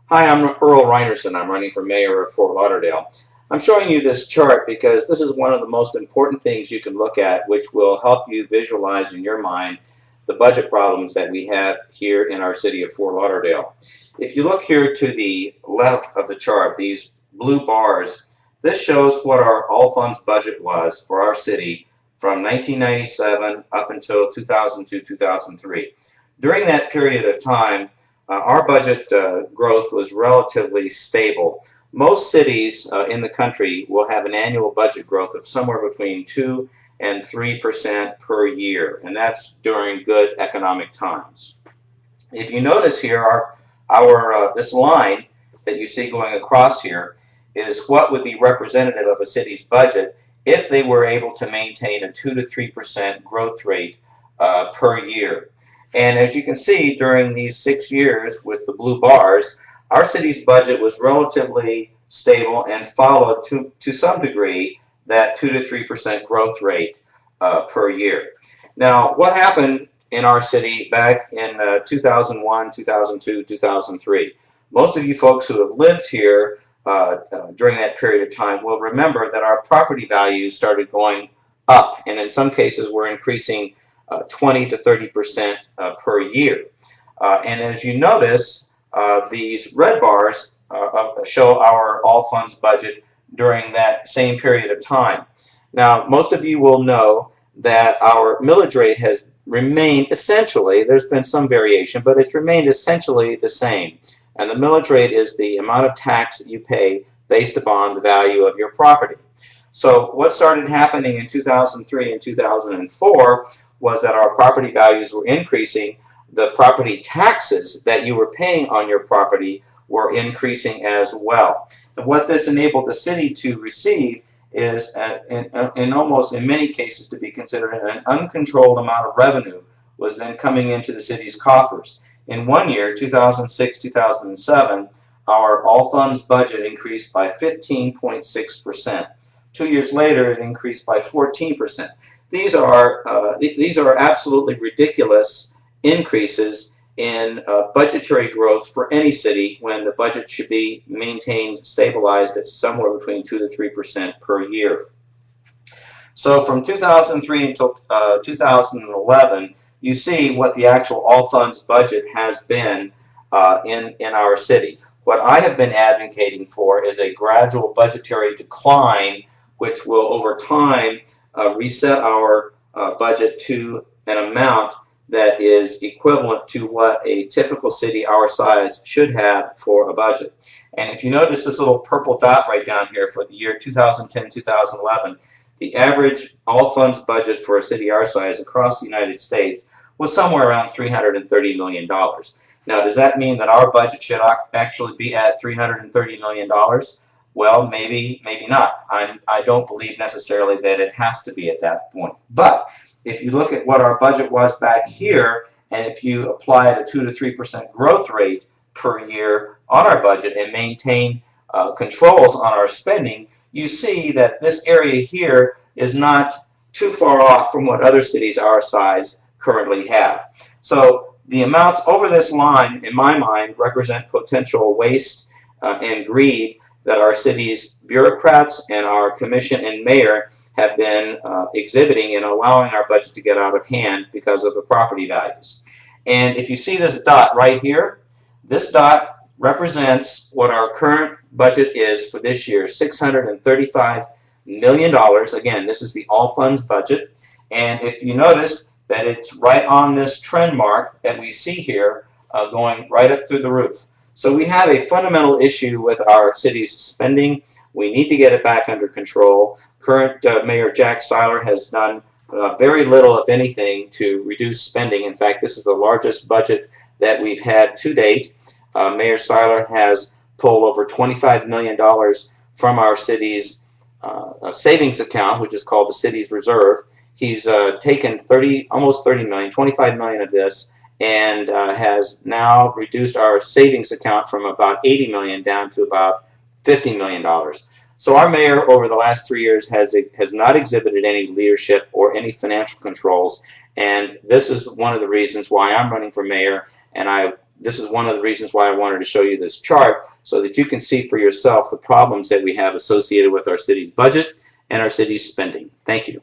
Hi, I'm Earl Rynerson. I'm running for mayor of Fort Lauderdale. I'm showing you this chart because this is one of the most important things you can look at, which will help you visualize in your mind the budget problems that we have here in our city of Fort Lauderdale. If you look here to the left of the chart, these blue bars, this shows what our all funds budget was for our city from 1997 up until 2002-2003. During that period of time, our budget growth was relatively stable. Most cities in the country will have an annual budget growth of somewhere between 2 and 3% per year, and that's during good economic times. If you notice here, this line that you see going across here is what would be representative of a city's budget if they were able to maintain a 2 to 3% growth rate per year. And as you can see, during these 6 years with the blue bars, our city's budget was relatively stable and followed to some degree that 2 to 3% growth rate per year. Now, what happened in our city back in 2001, 2002, 2003? Most of you folks who have lived here during that period of time will remember that our property values started going up, and in some cases were increasing 20 to 30% per year. And as you notice, these red bars show our all funds budget during that same period of time. Now, most of you will know that our millage rate has remained essentially, there's been some variation, but it's remained essentially the same. And the millage rate is the amount of tax that you pay based upon the value of your property. So what started happening in 2003 and 2004 was that our property values were increasing. The property taxes that you were paying on your property were increasing as well. And what this enabled the city to receive is, in many cases, to be considered an uncontrolled amount of revenue was then coming into the city's coffers. In one year, 2006-2007, our all funds budget increased by 15.6%. 2 years later, it increased by 14%. These are absolutely ridiculous increases in budgetary growth for any city when the budget should be maintained, stabilized at somewhere between 2 to 3% per year. So from 2003 until 2011, you see what the actual all funds budget has been in our city. What I have been advocating for is a gradual budgetary decline, which will over time reset our budget to an amount that is equivalent to what a typical city our size should have for a budget. And if you notice this little purple dot right down here for the year 2010-2011, the average all funds budget for a city our size across the United States was somewhere around $330 million. Now, does that mean that our budget should actually be at $330 million? Well, maybe, maybe not. I don't believe necessarily that it has to be at that point. But if you look at what our budget was back here, and if you apply a 2 to 3% growth rate per year on our budget and maintain controls on our spending, you see that this area here is not too far off from what other cities our size currently have. So the amounts over this line, in my mind, represent potential waste and greed that our city's bureaucrats and our commission and mayor have been exhibiting in allowing our budget to get out of hand because of the property values. And if you see this dot right here, this dot represents what our current budget is for this year, $635 million. Again, this is the all funds budget. And if you notice that it's right on this trend mark that we see here going right up through the roof. So we have a fundamental issue with our city's spending. We need to get it back under control. Current Mayor Jack Seiler has done very little, if anything, to reduce spending. In fact, this is the largest budget that we've had to date. Mayor Seiler has pulled over $25 million from our city's savings account, which is called the city's reserve. He's taken almost 30 million, 25 million of this, and has now reduced our savings account from about 80 million down to about $50 million. So our mayor over the last 3 years has not exhibited any leadership or any financial controls, and this is one of the reasons why I'm running for mayor, and I this is one of the reasons why I wanted to show you this chart, so that you can see for yourself the problems that we have associated with our city's budget and our city's spending. Thank you.